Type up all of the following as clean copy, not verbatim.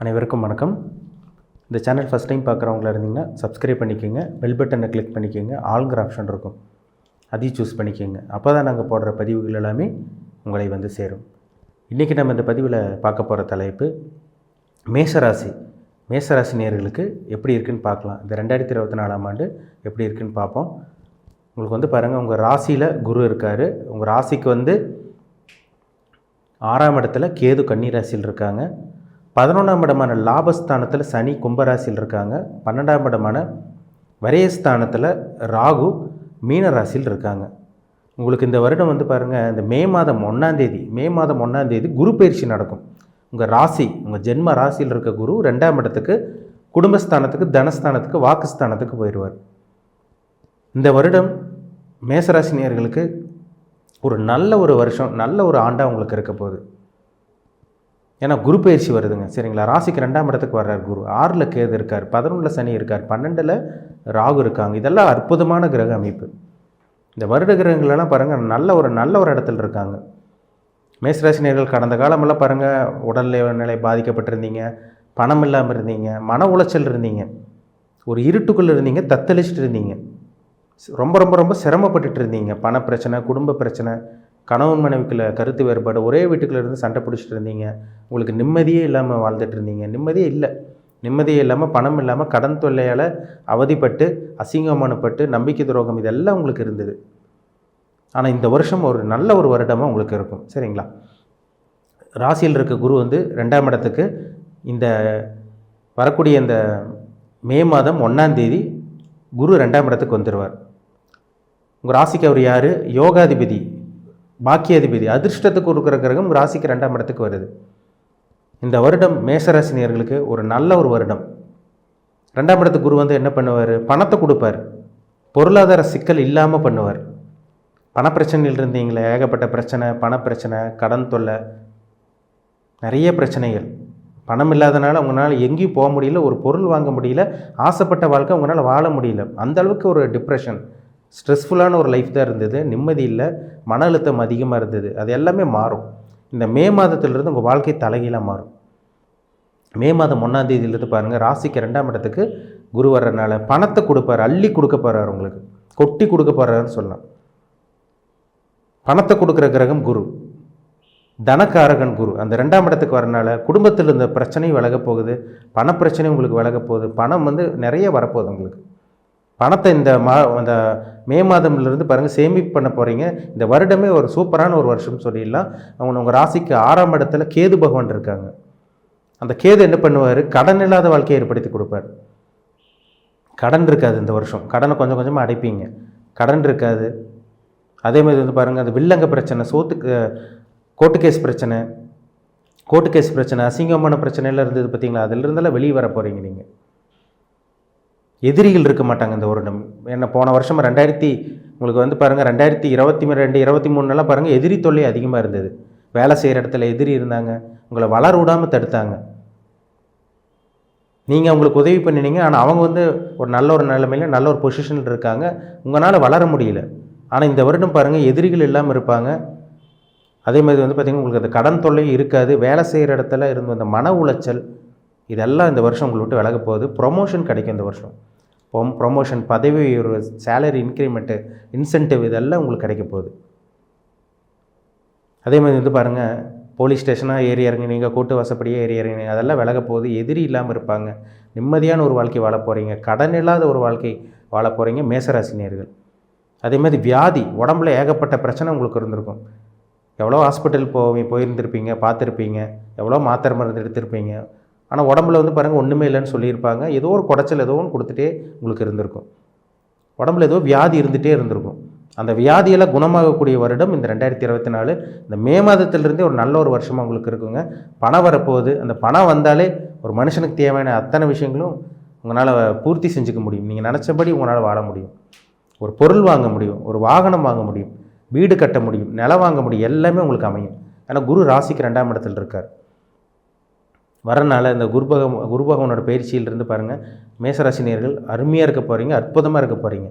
அனைவருக்கும் வணக்கம். இந்த சேனல் ஃபஸ்ட் டைம் பார்க்குறவங்களா இருந்தீங்கன்னா சப்ஸ்கிரைப் பண்ணிக்கோங்க, பெல் பட்டனை கிளிக் பண்ணிக்கோங்க, ஆல்ங்கிற ஆப்ஷன் இருக்கும், அதையும் சூஸ் பண்ணிக்கோங்க. அப்போ தான் நாங்கள் போடுற பதிவுகள் எல்லாமே உங்களை வந்து சேரும். இன்றைக்கி நம்ம இந்த பதிவில் பார்க்க போகிற தலைப்பு மேஷராசி. மேஷராசி நேயர்களுக்கு எப்படி இருக்குதுன்னு பார்க்கலாம். இந்த 2024ஆம் ஆண்டு எப்படி இருக்குதுன்னு பார்ப்போம். உங்களுக்கு வந்து பாருங்கள், உங்கள் ராசியில் குரு இருக்கார். உங்கள் ராசிக்கு வந்து 6ஆம் இடத்துல கேது கன்னி ராசியில் இருக்காங்க. 11ஆம் இடமான லாபஸ்தானத்தில் சனி கும்பராசியில் இருக்காங்க. 12ஆம் இடமான விரயஸ்தானத்தில் ராகு மீன ராசியில் இருக்காங்க. உங்களுக்கு இந்த வருடம் வந்து பாருங்கள், இந்த மே மாதம் 1ஆம் தேதி குரு பயிற்சி நடக்கும். உங்கள் ராசி, உங்கள் ஜென்ம ராசியில் இருக்க குரு 2ஆம் இடத்துக்கு, குடும்பஸ்தானத்துக்கு, தனஸ்தானத்துக்கு, வாக்குஸ்தானத்துக்கு போயிடுவார். இந்த வருடம் மேஷராசி நேயர்களுக்கு ஒரு நல்ல ஒரு வருஷம், நல்ல ஒரு ஆண்டாக உங்களுக்கு இருக்க போகுது. ஏன்னா குரு பயிற்சி வருதுங்க, சரிங்களா? ராசிக்கு 2ஆம் இடத்துக்கு வர்றார் குரு. 6ல் கேது இருக்கார், 11ல் சனி இருக்கார், 12ல் ராகு இருக்காங்க. இதெல்லாம் அற்புதமான கிரக அமைப்பு. இந்த வருட கிரகங்களெல்லாம் பாருங்கள், நல்ல ஒரு இடத்துல இருக்காங்க. மேஷராசினியர்கள் கடந்த காலமெல்லாம் பாருங்கள், உடல்நிலை பாதிக்கப்பட்டிருந்தீங்க, பணம் இல்லாமல் இருந்தீங்க, மன உளைச்சல் இருந்தீங்க, ஒரு இருட்டுக்குள்ளே இருந்தீங்க, தத்தளிச்சுட்டு இருந்தீங்க, ரொம்ப ரொம்ப ரொம்ப சிரமப்பட்டுட்டு இருந்தீங்க. பண பிரச்சனை, குடும்ப பிரச்சனை, கணவன் மனைவிக்குள்ள கருத்து வேறுபாடு, ஒரே வீட்டுக்குள்ளே இருந்து சண்டை பிடிச்சிட்டு இருந்தீங்க. உங்களுக்கு நிம்மதியே இல்லாமல் வாழ்ந்துட்டு இருந்தீங்க. நிம்மதியே இல்லாமல், பணம் இல்லாமல், கடன் தொல்லையால் அவதிப்பட்டு, அசிங்கமானப்பட்டு, நம்பிக்கை துரோகம் இதெல்லாம் உங்களுக்கு இருந்தது. ஆனால் இந்த வருஷம் ஒரு நல்ல ஒரு வருடமாக உங்களுக்கு இருக்கும், சரிங்களா? ராசியில் இருக்க குரு வந்து 2ஆம் இடத்துக்கு இந்த வரக்கூடிய இந்த மே மாதம் 1ஆம் தேதி குரு 2ஆம் இடத்துக்கு வந்துடுவார். உங்கள் ராசிக்கு அவர் யார்? யோகாதிபதி, பாக்கியாதிபதி, அதிர்ஷ்டத்துக்கு கொடுக்குற கிரகம் உங்கள் ராசிக்கு 2ஆம் இடத்துக்கு வருது. இந்த வருடம் மேஷராசினியர்களுக்கு ஒரு நல்ல ஒரு வருடம். 2ஆம் இடத்துக்கு குரு வந்து என்ன பண்ணுவார்? பணத்தை கொடுப்பார். பொருளாதார சிக்கல் இல்லாமல் பண்ணுவார். பணப்பிரச்சனையில் இருந்தீங்களே, ஏகப்பட்ட பிரச்சனை, பணப்பிரச்சனை, கடன் தொல்லை, நிறைய பிரச்சனைகள். பணம் இல்லாதனால உங்களால் எங்கேயும் போக முடியல, ஒரு பொருள் வாங்க முடியல, ஆசைப்பட்ட வாழ்க்கை உங்களால் வாழ முடியல. அந்தளவுக்கு ஒரு டிப்ரெஷன், ஸ்ட்ரெஸ்ஃபுல்லான ஒரு லைஃப் தான் இருந்தது. நிம்மதி இல்லை, மன அழுத்தம் அதிகமாக இருந்தது. அது எல்லாமே மாறும். இந்த மே மாதத்திலிருந்து உங்கள் வாழ்க்கை தலைகீழாக மாறும். மே மாதம் 1ஆம் தேதியிலிருந்து பாருங்கள், ராசிக்கு 2ஆம் இடத்துக்கு குரு வர்றதுனால பணத்தை கொடுப்பார், அள்ளி கொடுக்க போகிறார், உங்களுக்கு கொட்டி கொடுக்க போகிறாருன்னு சொல்லலாம். பணத்தை கொடுக்குற கிரகம் குரு, தனக்காரகன் குரு. அந்த 2ஆம் இடத்துக்கு வரனால குடும்பத்தில் இருந்த பிரச்சனையும் விலக போகுது, பணப்பிரச்சனையும் உங்களுக்கு விலக போகுது, பணம் வந்து நிறைய வரப்போகுது உங்களுக்கு. பணத்தை இந்த மே மாதம்லேருந்து பாருங்கள் சேமிப்பு பண்ண போகிறீங்க. இந்த வருடமே ஒரு சூப்பரான ஒரு வருஷம்னு சொல்லிடலாம். உங்கள் ராசிக்கு 6ஆம் இடத்துல கேது பகவான் இருக்காங்க. அந்த கேது என்ன பண்ணுவார்? கடன் இல்லாத வாழ்க்கையை ஏற்படுத்தி கொடுப்பார். கடன் இருக்காது இந்த வருஷம், கடனை கொஞ்சம் கொஞ்சமாக அடைப்பீங்க, கடன் இருக்காது. அதே மாதிரி வந்து பாருங்கள், அது வில்லங்க பிரச்சனை, கோர்ட்டு கேஸ் பிரச்சனை, அசிங்கமான பிரச்சனைலாம் இருந்தது பார்த்தீங்களா? அதிலிருந்தெல்லாம் வெளியே வர போகிறீங்க நீங்கள். எதிரிகள் இருக்க மாட்டாங்க இந்த வருடம். ஏன்னா போன வருஷம் உங்களுக்கு வந்து பாருங்கள் 2022, 2023 பாருங்கள், எதிரி தொல்லை அதிகமாக இருந்தது. வேலை செய்கிற இடத்துல எதிரி இருந்தாங்க, உங்களை வளர விடாமல் தடுத்தாங்க. நீங்கள் அவங்களுக்கு உதவி பண்ணினீங்க, ஆனால் அவங்க வந்து ஒரு நிலைமையில் நல்ல ஒரு பொசிஷனில் இருக்காங்க, உங்களால் வளர முடியல. ஆனால் இந்த வருடம் பாருங்கள், எதிரிகள் இல்லாமல் இருப்பாங்க. அதே மாதிரி வந்து பார்த்திங்கன்னா, உங்களுக்கு அந்த கடன் தொல்லை இருக்காது. வேலை செய்கிற இடத்துல இருந்து அந்த மன உளைச்சல் இதெல்லாம் இந்த வருஷம் உங்களை விட்டு விலக போகுது. ப்ரொமோஷன் கிடைக்கும் இந்த வருஷம். ப்ரொமோஷன், பதவி உயர்வு, சேலரி இன்க்ரிமெண்ட்டு, இன்சென்டிவ் இதெல்லாம் உங்களுக்கு கிடைக்க போகுது. அதே மாதிரி வந்து பாருங்கள், போலீஸ் ஸ்டேஷனாக ஏறி இறங்கினீங்க, கூட்டு வாசப்படியே ஏறி இறங்கினீங்க, அதெல்லாம் விலக போகுது. எதிரி இல்லாமல் இருப்பாங்க. நிம்மதியான ஒரு வாழ்க்கை வாழ போகிறீங்க. கடன் இல்லாத ஒரு வாழ்க்கை வாழ போகிறீங்க மேஷராசினியர்கள். அதே மாதிரி வியாதி, உடம்புல ஏகப்பட்ட பிரச்சனை உங்களுக்கு இருந்திருக்கும். எவ்வளோ ஹாஸ்பிட்டல் போயிருந்திருப்பீங்க, பார்த்துருப்பீங்க, எவ்வளோ மாத்திரை மருந்து எடுத்திருப்பீங்க. ஆனால் உடம்புல வந்து பாருங்கள் ஒன்றுமே இல்லைன்னு சொல்லியிருப்பாங்க. ஏதோ ஒரு குடைச்சல் ஏதோ ஒன்று கொடுத்துட்டே உங்களுக்கு இருந்திருக்கும். உடம்புல ஏதோ வியாதி இருந்துகிட்டே இருந்திருக்கும். அந்த வியாதியெல்லாம் குணமாகக்கூடிய வருடம் இந்த 2024. இந்த மே மாதத்திலிருந்தே ஒரு நல்ல ஒரு வருஷமாக உங்களுக்கு இருக்குங்க. பணம் வரப்போகுது. அந்த பணம் வந்தாலே ஒரு மனுஷனுக்கு தேவையான அத்தனை விஷயங்களும் உங்களால் பூர்த்தி செஞ்சுக்க முடியும். நீங்கள் நினச்சபடி உங்களால் வாழ முடியும். ஒரு பொருள் வாங்க முடியும், ஒரு வாகனம் வாங்க முடியும், வீடு கட்ட முடியும், நிலம் வாங்க முடியும், எல்லாமே உங்களுக்கு அமையும். ஏன்னா குரு ராசிக்கு 2ஆம் இடத்துல இருக்கார். வரனால இந்த குரு பகவானோட பயிற்சியிலிருந்து பாருங்கள், மேஷராசினியர்கள் அருமையாக இருக்க போகிறீங்க, அற்புதமாக இருக்க போகிறீங்க.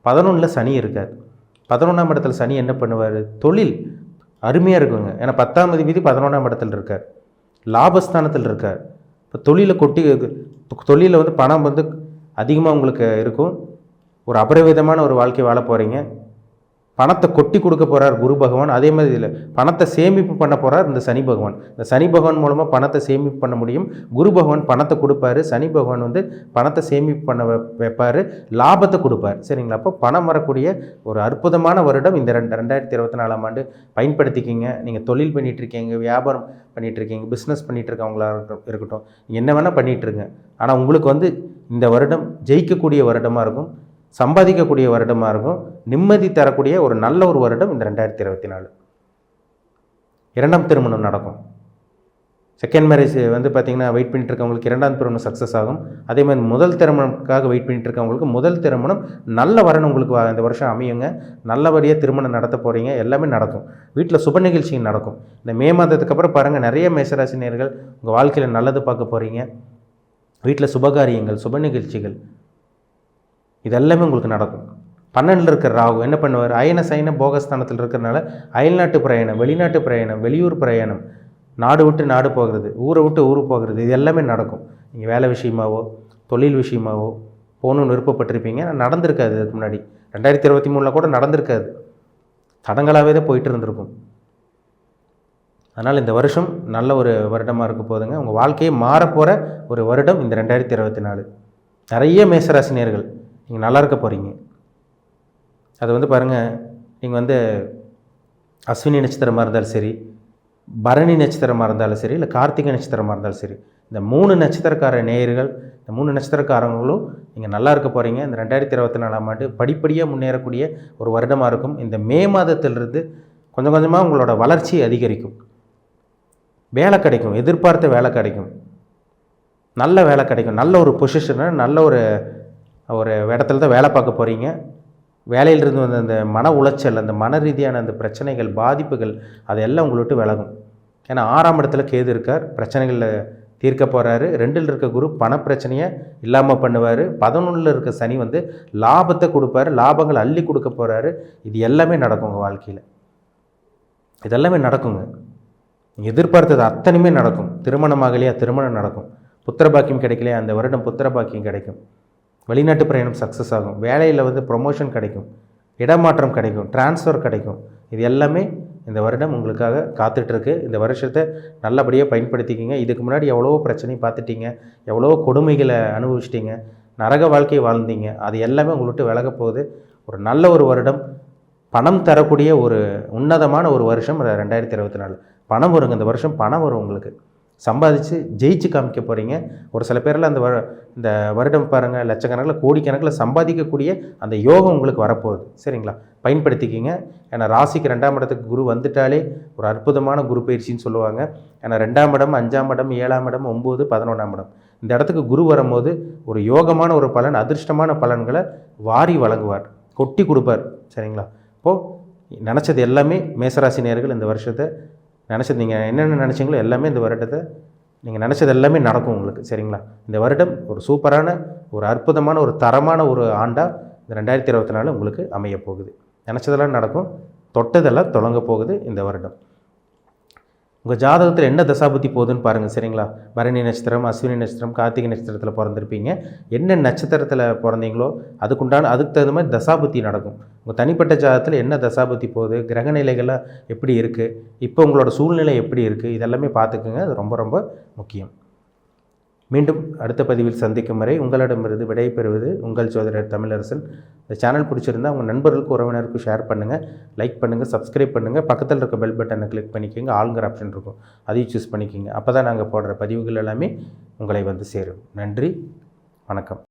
11ல் சனி இருக்கார். 11ஆம் இடத்துல சனி என்ன பண்ணுவார்? தொழில் அருமையாக இருக்குங்க. ஏன்னா 10ஆம் அதிபதி 11ஆம் இடத்துல இருக்கார், லாபஸ்தானத்தில் இருக்கார். இப்போ தொழிலில் வந்து பணம் வந்து அதிகமாக உங்களுக்கு இருக்கும். ஒரு அபரிவிதமான ஒரு வாழ்க்கை வாழ போகிறீங்க. பணத்தை கொட்டி கொடுக்க போகிறார் குரு பகவான். அதே மாதிரி இதில் பணத்தை சேமிப்பு பண்ண போகிறார் இந்த சனி பகவான். இந்த சனி பகவான் மூலமாக பணத்தை சேமிப்பு பண்ண முடியும். குரு பகவான் பணத்தை கொடுப்பாரு, சனி பகவான் வந்து பணத்தை சேமிப்பு பண்ண வைப்பார், லாபத்தை கொடுப்பார். சரிங்களா? அப்போ பணம் வரக்கூடிய ஒரு அற்புதமான வருடம் இந்த 2024ஆம் ஆண்டு. பயன்படுத்திக்கிங்க. நீங்கள் தொழில் பண்ணிகிட்ருக்கீங்க, வியாபாரம் பண்ணிகிட்ருக்கீங்க, பிஸ்னஸ் பண்ணிகிட்ருக்கவங்களா இருக்கட்டும், என்ன வேணால் பண்ணிகிட்ருங்க. ஆனால் உங்களுக்கு வந்து இந்த வருடம் ஜெயிக்கக்கூடிய வருடமாக இருக்கும், சம்பாதிக்கக்கூடிய வருடமாக இருக்கும், நிம்மதி தரக்கூடிய ஒரு நல்ல ஒரு வருடம் இந்த 2024. 2ஆம் திருமணம் நடக்கும். செகண்ட் மேரேஜ் வந்து பார்த்திங்கன்னா வெயிட் பண்ணிட்டு இருக்கவங்களுக்கு 2ஆம் திருமணம் சக்ஸஸ் ஆகும். அதே மாதிரி முதல் திருமணத்துக்காக வெயிட் பண்ணிட்டு இருக்கவங்களுக்கு முதல் திருமணம் நல்ல வரன் உங்களுக்கு இந்த வருஷம் அமையுங்க. நல்லபடியாக திருமணம் நடத்த போகிறீங்க. எல்லாமே நடக்கும். வீட்டில் சுப நிகழ்ச்சிகள் நடக்கும். இந்த மே மாதத்துக்கு அப்புறம் பாருங்கள், நிறைய மேசராசினியர்கள் உங்கள் வாழ்க்கையில் நல்லது பார்க்க போகிறீங்க. வீட்டில் சுபகாரியங்கள், சுப நிகழ்ச்சிகள் இதெல்லாமே உங்களுக்கு நடக்கும். 12 இருக்கிற ராகு என்ன பண்ணுவார்? அயன சயன போகஸ்தானத்தில் இருக்கிறனால அயல்நாட்டு பிரயாணம், வெளிநாட்டு பிரயாணம், வெளியூர் பிரயாணம், நாடு விட்டு நாடு போகிறது, ஊரை விட்டு ஊர் போகிறது, இது எல்லாமே நடக்கும். நீங்கள் வேலை விஷயமாவோ தொழில் விஷயமாவோ போகணுன்னு விருப்பப்பட்டிருப்பீங்க. நடந்திருக்காது. அதுக்கு முன்னாடி 2023 கூட நடந்திருக்காது. தடங்களாகவே தான் போயிட்டு இருந்திருக்கும். அதனால் இந்த வருஷம் நல்ல ஒரு வருடமாக இருக்க போதுங்க. உங்கள் வாழ்க்கையை மாறப்போகிற ஒரு வருடம் இந்த 2024. நிறைய மேசராசினியர்கள் நீங்கள் நல்லா இருக்க போகிறீங்க. அது வந்து பாருங்கள், நீங்கள் வந்து அஸ்வினி நட்சத்திரமாக இருந்தாலும் சரி, பரணி நட்சத்திரமாக இருந்தாலும் சரி, இல்லை கார்த்திகை நட்சத்திரமாக இருந்தாலும் சரி, இந்த 3 நட்சத்திரக்கார நேயர்கள், இந்த 3 நட்சத்திரக்காரங்களும் நீங்கள் நல்லா இருக்க போகிறீங்க. இந்த 2024ஆம் ஆண்டு படிப்படியாக முன்னேறக்கூடிய ஒரு வருடமாக இருக்கும். இந்த மே மாதத்திலிருந்து கொஞ்சம் கொஞ்சமாக உங்களோட வளர்ச்சி அதிகரிக்கும். வேலை கிடைக்கும், எதிர்பார்த்த வேலை கிடைக்கும், நல்ல வேலை கிடைக்கும், நல்ல ஒரு பொசிஷனை, நல்ல ஒரு இடத்துல தான் வேலை பார்க்க போகிறீங்க. வேலையிலிருந்து வந்த அந்த மன உளைச்சல், அந்த மன ரீதியான அந்த பிரச்சனைகள், பாதிப்புகள் அதெல்லாம் உங்களை விட்டு விலகும். ஏன்னா 6ஆம் இடத்துல கேது இருக்கார், பிரச்சனைகளில் தீர்க்க போகிறாரு. 2இல் இருக்க குரு பணப்பிரச்சனையை இல்லாமல் பண்ணுவார். 11இல் இருக்க சனி வந்து லாபத்தை கொடுப்பாரு, லாபங்கள் அள்ளி கொடுக்க போகிறாரு. இது எல்லாமே நடக்கும் உங்கள் வாழ்க்கையில். இதெல்லாமே நடக்குங்க. எதிர்பார்த்தது அத்தனையுமே நடக்கும். திருமணமாகலையா, திருமணம் நடக்கும். புத்திர பாக்கியம் கிடைக்கலையா, அந்த வருடம் புத்திர பாக்கியம் கிடைக்கும். வெளிநாட்டு பிரயாணம் சக்ஸஸ் ஆகும். வேலையில் வந்து ப்ரொமோஷன் கிடைக்கும், இடமாற்றம் கிடைக்கும், டிரான்ஸ்ஃபர் கிடைக்கும். இது எல்லாமே இந்த வருடம் உங்களுக்காக காத்துட்ருக்கு. இந்த வருஷத்தை நல்லபடியாக பயன்படுத்திக்கிங்க. இதுக்கு முன்னாடி எவ்வளவோ பிரச்சனை பார்த்துட்டீங்க, எவ்வளவோ கொடுமைகளை அனுபவிச்சிட்டிங்க, நரக வாழ்க்கை வாழ்ந்தீங்க. அது எல்லாமே உங்கள்கிட்ட விலக போகுது. ஒரு நல்ல ஒரு வருடம், பணம் தரக்கூடிய ஒரு உன்னதமான ஒரு வருஷம் 2024. பணம் வருங்க. இந்த வருஷம் பணம் வரும். உங்களுக்கு சம்பாதிச்சு ஜெயிச்சு காமிக்க போகிறீங்க. ஒரு சில பேரில் இந்த வருடம் பாருங்கள், லட்சக்கணக்கில் கோடிக்கணக்கில் சம்பாதிக்கக்கூடிய அந்த யோகம் உங்களுக்கு வரப்போகுது. சரிங்களா? பயன்படுத்திக்கிங்க. ஏன்னா ராசிக்கு 2ஆம் இடத்துக்கு குரு வந்துட்டாலே ஒரு அற்புதமான குரு பயிற்சின்னு சொல்லுவாங்க. ஏன்னா 2ஆம் இடம், 5ஆம் இடம், 7ஆம் இடம், 9, 11ஆம் இடம், இந்த இடத்துக்கு குரு வரும்போது ஒரு யோகமான ஒரு பலன், அதிர்ஷ்டமான பலன்களை வாரி வழங்குவார், கொட்டி கொடுப்பார். சரிங்களா? இப்போது நினச்சது எல்லாமே மேசராசி நேயர்கள் இந்த வருஷத்தை நினச்சது, நீங்கள் என்னென்ன நினச்சிங்களோ எல்லாமே இந்த வருடத்தை நீங்கள் நினச்சது எல்லாமே நடக்கும் உங்களுக்கு. சரிங்களா? இந்த வருடம் ஒரு சூப்பரான, ஒரு அற்புதமான, ஒரு தரமான ஒரு ஆண்டாக இந்த 2024 உங்களுக்கு அமையப்போகுது. நினச்சதெல்லாம் நடக்கும், தொட்டதெல்லாம் தொடங்க போகுது இந்த வருடம். உங்கள் ஜாதகத்தில் என்ன தசாபுத்தி போகுதுன்னு பாருங்கள். சரிங்களா? பரணி நட்சத்திரம், அஸ்வினி நட்சத்திரம், கார்த்திகை நட்சத்திரத்தில் பிறந்திருப்பீங்க. என்ன நட்சத்திரத்தில் பிறந்தீங்களோ அதுக்கு தகுந்த மாதிரி தசாபுத்தி நடக்கும். உங்கள் தனிப்பட்ட ஜாதகத்தில் என்ன தசாபுத்தி போகுது, கிரக நிலைகள்லாம் எப்படி இருக்குது, இப்போ உங்களோட சூழ்நிலை எப்படி இருக்குது, இதெல்லாமே பார்த்துக்குங்க. அது ரொம்ப ரொம்ப முக்கியம். மீண்டும் அடுத்த பதிவில் சந்திக்கும் வரை உங்களிடமிருந்து விடை பெறுவது உங்கள் ஜோதிடர் தமிழரசன். இந்த சேனல் பிடிச்சிருந்தால் உங்கள் நண்பர்களுக்கு, உறவினருக்கும் ஷேர் பண்ணுங்கள், லைக் பண்ணுங்கள், சப்ஸ்கிரைப் பண்ணுங்கள். பக்கத்தில் இருக்க பெல் பட்டனை கிளிக் பண்ணிக்கோங்க. ஆளுங்கிற ஆப்ஷன் இருக்கும், அதையும் சூஸ் பண்ணிக்கோங்க. அப்போ தான் நாங்கள் போடுற பதிவுகள் எல்லாமே உங்களை வந்து சேரும். நன்றி, வணக்கம்.